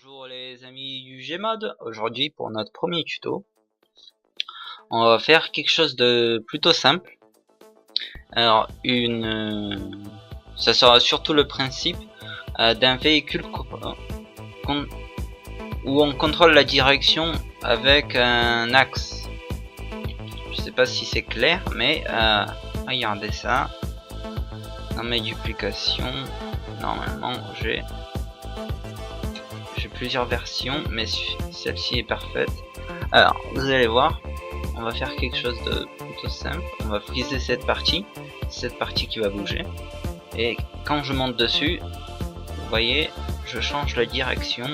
Bonjour les amis du Gmod, aujourd'hui pour notre premier tuto, on va faire quelque chose de plutôt simple. Alors ça sera surtout le principe d'un véhicule où on contrôle la direction avec un axe. Je sais pas si c'est clair, mais regardez ça. Dans mes duplications, normalement j'ai plusieurs versions, mais celle-ci est parfaite. Alors vous allez voir, on va faire quelque chose de plutôt simple. On va friser cette partie qui va bouger, et quand je monte dessus, vous voyez, je change la direction.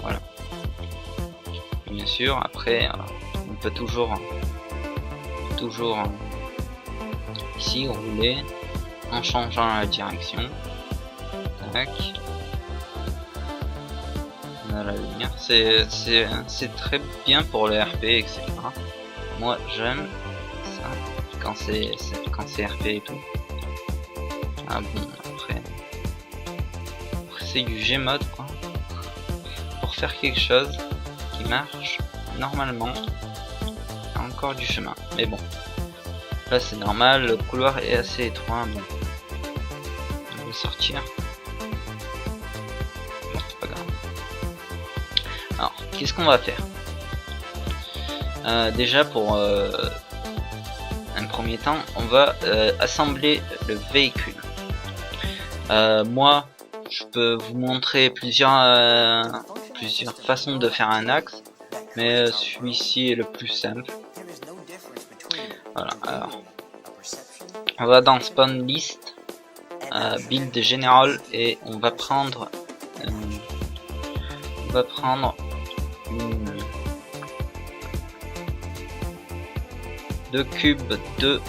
Voilà. Bien sûr, après on peut toujours ici rouler en changeant la direction. Tac. On a la lumière, c'est très bien pour le RP, etc. Moi j'aime ça quand c'est RP et tout. Ah bon, après c'est du Gmod quoi. Pour faire quelque chose qui marche normalement, il y a encore du chemin, mais bon, là c'est normal, le couloir est assez étroit. Bon, on va sortir. Alors, qu'est-ce qu'on va faire? Déjà pour un premier temps, on va assembler le véhicule. Moi, je peux vous montrer plusieurs façons de faire un axe, mais celui-ci est le plus simple. Voilà. Alors, on va dans Spawn List, Build General, et on va prendre deux cubes de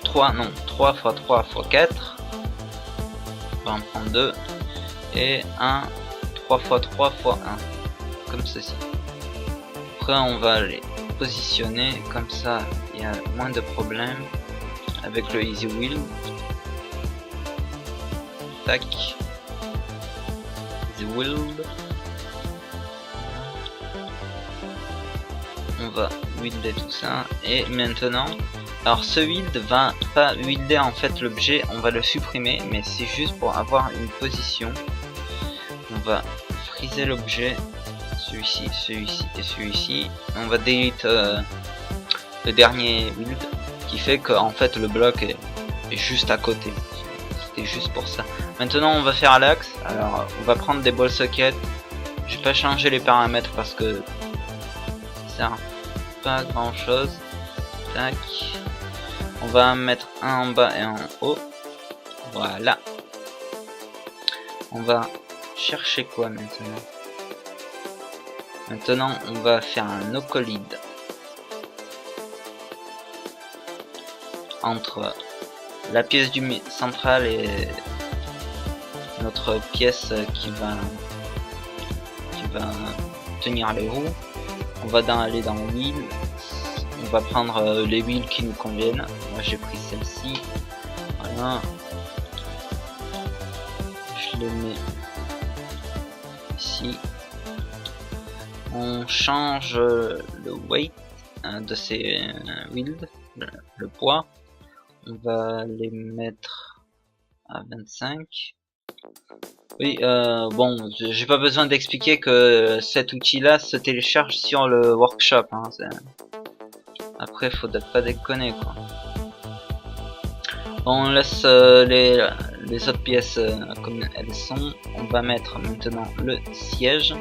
3 x 3 x 4. On va en prendre 2 et un 3 x 3 x 1 comme ceci. Après on va les positionner comme ça, il y a moins de problèmes avec le Easy Wheel. Tac, Easy Wheel. On va builder tout ça, et maintenant, alors ce build va pas builder en fait l'objet, on va le supprimer, mais c'est juste pour avoir une position. On va friser l'objet, celui-ci et celui-ci. On va delete le dernier build qui fait que en fait le bloc est juste à côté. C'était juste pour ça. Maintenant on va faire l'axe. Alors on va prendre des ball sockets. Je vais pas changer les paramètres parce que ça pas grand chose. Tac, on va en mettre un en bas et un en haut. Voilà. On va chercher quoi maintenant? Maintenant on va faire un ocolide entre la pièce du central et notre pièce qui va tenir les roues. On va aller dans wheel, on va prendre les wheels qui nous conviennent. Moi j'ai pris celle-ci, voilà, je les mets ici. On change le weight de ces wheels, le poids. On va les mettre à 25. Oui, bon, j'ai pas besoin d'expliquer que cet outil-là se télécharge sur le workshop. Hein, après, faut pas déconner, quoi. On laisse les autres pièces comme elles sont. On va mettre maintenant le siège.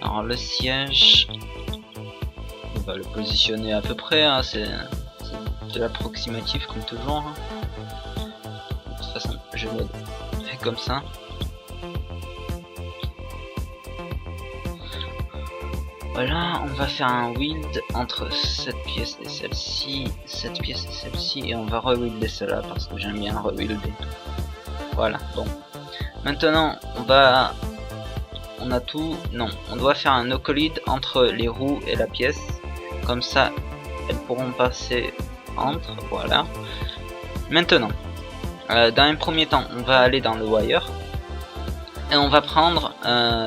Alors le siège, on va le positionner à peu près. Hein, c'est de l'approximatif comme toujours. Hein. De toute façon, je vais faire comme ça. Voilà, on va faire un build entre cette pièce et celle-ci, cette pièce et celle-ci, et on va rebuilder cela parce que j'aime bien rebuilder. Voilà, bon. Maintenant, on a tout. Non, on doit faire un ocolide entre les roues et la pièce. Comme ça, elles pourront passer entre. Voilà. Maintenant, dans un premier temps, on va aller dans le wire. Et on va prendre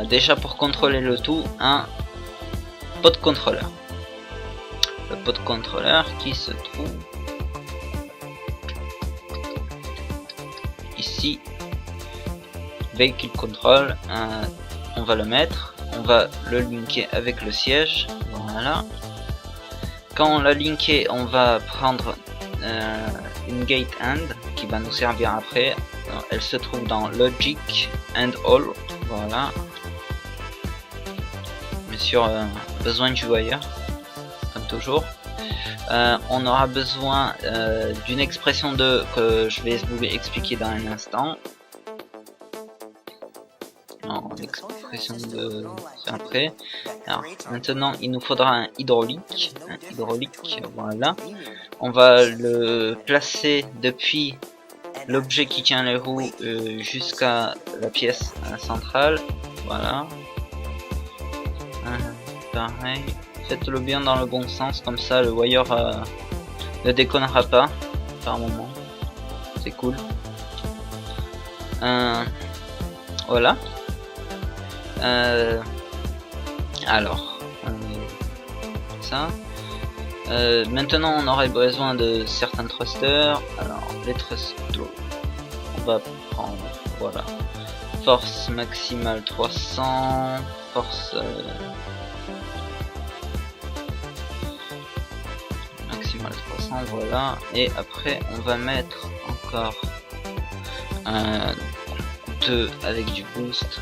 déjà pour contrôler le tout un pod contrôleur. Le pod contrôleur qui se trouve ici, Vehicle Control. On va le mettre, on va le linker avec le siège. Voilà. Quand on l'a linké, on va prendre une gate end qui va nous servir après. Elle se trouve dans Logic and All. Voilà. Bien sûr, besoin du wire, comme toujours. On aura besoin d'une expression de que je vais vous expliquer dans un instant. L'expression de c'est après. Alors maintenant il nous faudra un hydraulique. Voilà. On va le placer depuis l'objet qui tient les roues jusqu'à la pièce centrale. Voilà. Pareil. Faites-le bien dans le bon sens, comme ça le wire ne déconnera pas par moment. C'est cool. Voilà. Alors, ça. Maintenant, on aurait besoin de certains thrusters. Alors, les thrusters, on va prendre, voilà, force maximale 300, force maximale 300, voilà. Et après, on va mettre encore 2 avec du boost.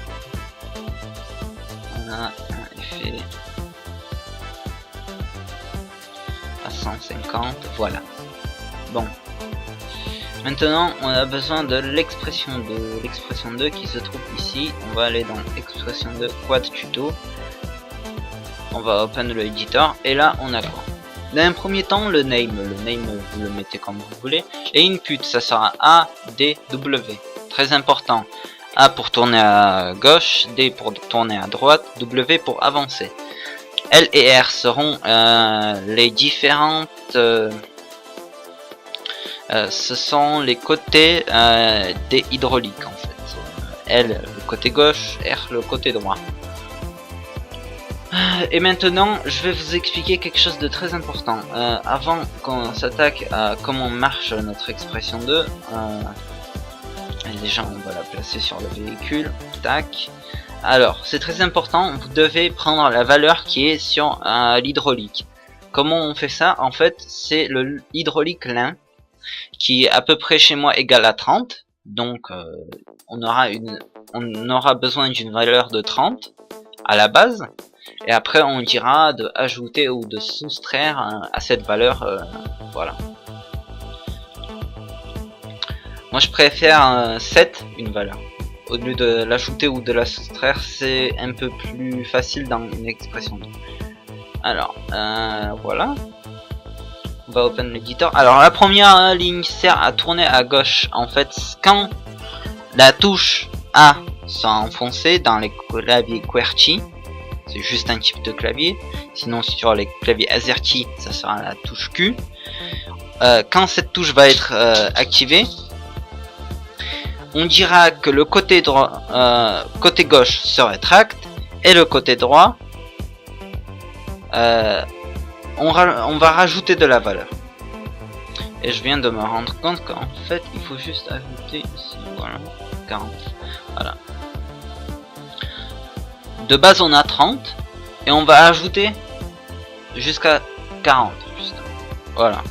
On a un effet à 150, voilà. Bon, maintenant on a besoin de l'expression 2 qui se trouve ici. On va aller dans expression 2 quad tuto, on va open le editor et là on a quoi? Dans un premier temps, le name vous le mettez comme vous voulez, et input ça sera A, D, W, très important. A pour tourner à gauche, D pour tourner à droite, W pour avancer. L et R seront les différentes... ce sont les côtés des hydrauliques en fait. L le côté gauche, R le côté droit. Et maintenant, je vais vous expliquer quelque chose de très important. Avant qu'on s'attaque à comment marche notre expression 2, déjà on va la placer sur le véhicule, tac. Alors c'est très important, vous devez prendre la valeur qui est sur l'hydraulique. Comment on fait ça? En fait c'est le hydraulique lin qui est à peu près chez moi égal à 30. Donc on aura besoin d'une valeur de 30 à la base. Et après on dira de ajouter ou de soustraire à cette valeur, voilà. Moi je préfère 7 une valeur. Au lieu de l'ajouter ou de la soustraire, c'est un peu plus facile dans une expression. Alors, voilà. On va open l'editor. Alors la première ligne sert à tourner à gauche. En fait, quand la touche A sera enfoncée dans les claviers QWERTY, c'est juste un type de clavier. Sinon sur les claviers AZERTY, ça sera la touche Q. Quand cette touche va être activée, on dira que le côté droit, côté gauche se rétracte et le côté droit, on va rajouter de la valeur. Et je viens de me rendre compte qu'en fait il faut juste ajouter ici, voilà, 40, voilà. De base on a 30 et on va ajouter jusqu'à 40 juste. Voilà.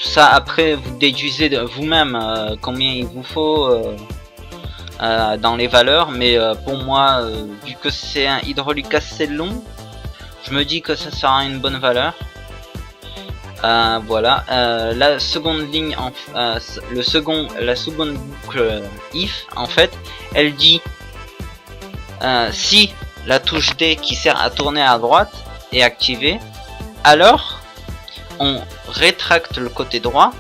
Ça après vous déduisez de vous-même combien il vous faut dans les valeurs, mais pour moi vu que c'est un hydraulique assez long, je me dis que ça sera une bonne valeur. Voilà, la seconde ligne, la seconde boucle if en fait, elle dit si la touche D qui sert à tourner à droite est activée, alors on rétracte le côté droit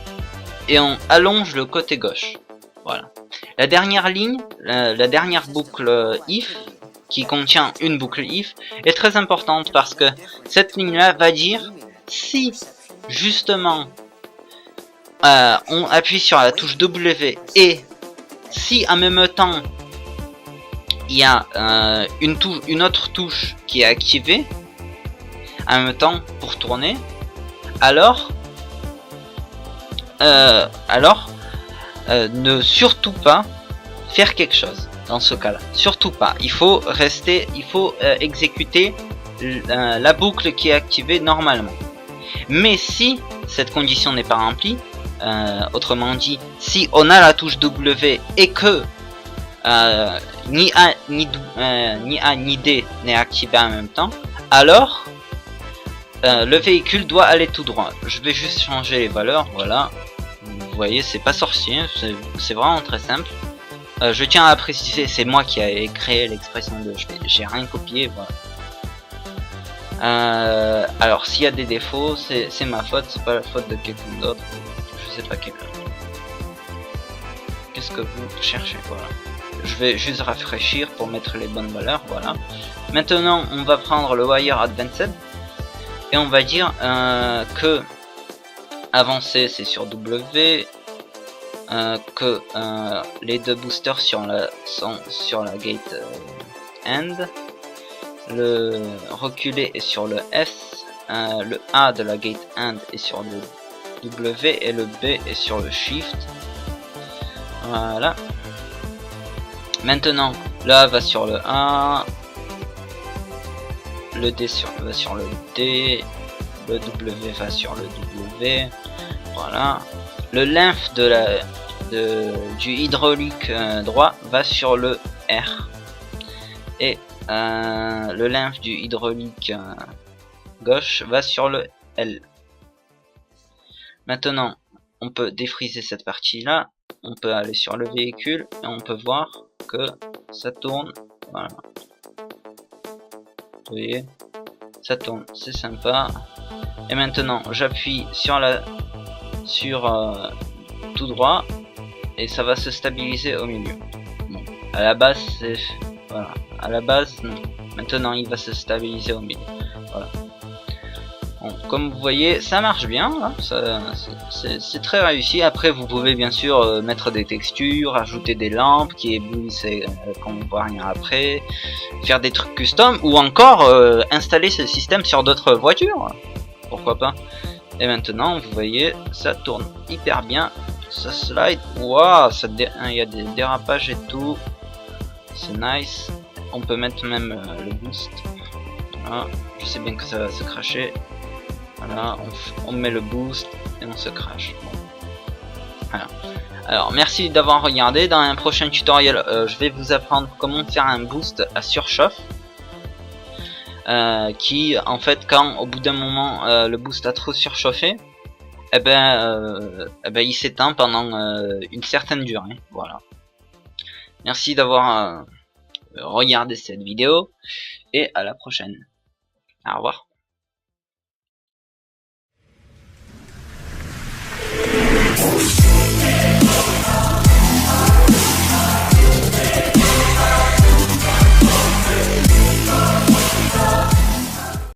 et on allonge le côté gauche. Voilà. La dernière ligne, la dernière boucle if, qui contient une boucle if, est très importante parce que cette ligne là va dire si justement on appuie sur la touche W et si en même temps il y a une autre touche qui est activée en même temps pour tourner, alors ne surtout pas faire quelque chose dans ce cas là, surtout pas. Il faut rester, il faut exécuter la boucle qui est activée normalement. Mais si cette condition n'est pas remplie, autrement dit, si on a la touche W et que ni A ni D n'est activé en même temps, alors le véhicule doit aller tout droit. Je vais juste changer les valeurs, voilà. Vous voyez, c'est pas sorcier, c'est vraiment très simple. Je tiens à préciser, c'est moi qui ai créé l'expression de j'ai rien copié, voilà. Alors s'il y a des défauts, c'est ma faute, c'est pas la faute de quelqu'un d'autre. Je sais pas quelqu'un. Qu'est-ce que vous cherchez, voilà. Je vais juste rafraîchir pour mettre les bonnes valeurs, voilà. Maintenant on va prendre le Wire Advanced et on va dire que avancer c'est sur W, que les deux boosters sont sur la gate end, le reculer est sur le S, le A de la gate end est sur le W et le B est sur le shift. Voilà. Maintenant le A va sur le A, le D va sur le D, le W va sur le W. Voilà. Le lymphe du hydraulique droit va sur le R et le lymphe du hydraulique gauche va sur le L. Maintenant on peut défriser cette partie là, on peut aller sur le véhicule et on peut voir que ça tourne, voilà. Vous voyez, ça tourne, c'est sympa. Et maintenant j'appuie sur tout droit et ça va se stabiliser au milieu. Bon, à la base c'est voilà, à la base non. Maintenant il va se stabiliser au milieu. Voilà. Bon, comme vous voyez, ça marche bien, hein, c'est très réussi. Après vous pouvez bien sûr mettre des textures, ajouter des lampes qui éblouissent qu'on ne voit rien après, faire des trucs custom ou encore installer ce système sur d'autres voitures. Pourquoi pas. Et maintenant vous voyez ça tourne hyper bien, ça slide, waouh, il y a des dérapages et tout, c'est nice. On peut mettre même le boost, voilà. Je sais bien que ça va se cracher, voilà, on met le boost et on se crache. Bon. Voilà. Alors merci d'avoir regardé. Dans un prochain tutoriel je vais vous apprendre comment faire un boost à surchauffe. Qui en fait quand au bout d'un moment le boost a trop surchauffé, eh ben il s'éteint pendant une certaine durée. Voilà. Merci d'avoir regardé cette vidéo et à la prochaine. Au revoir.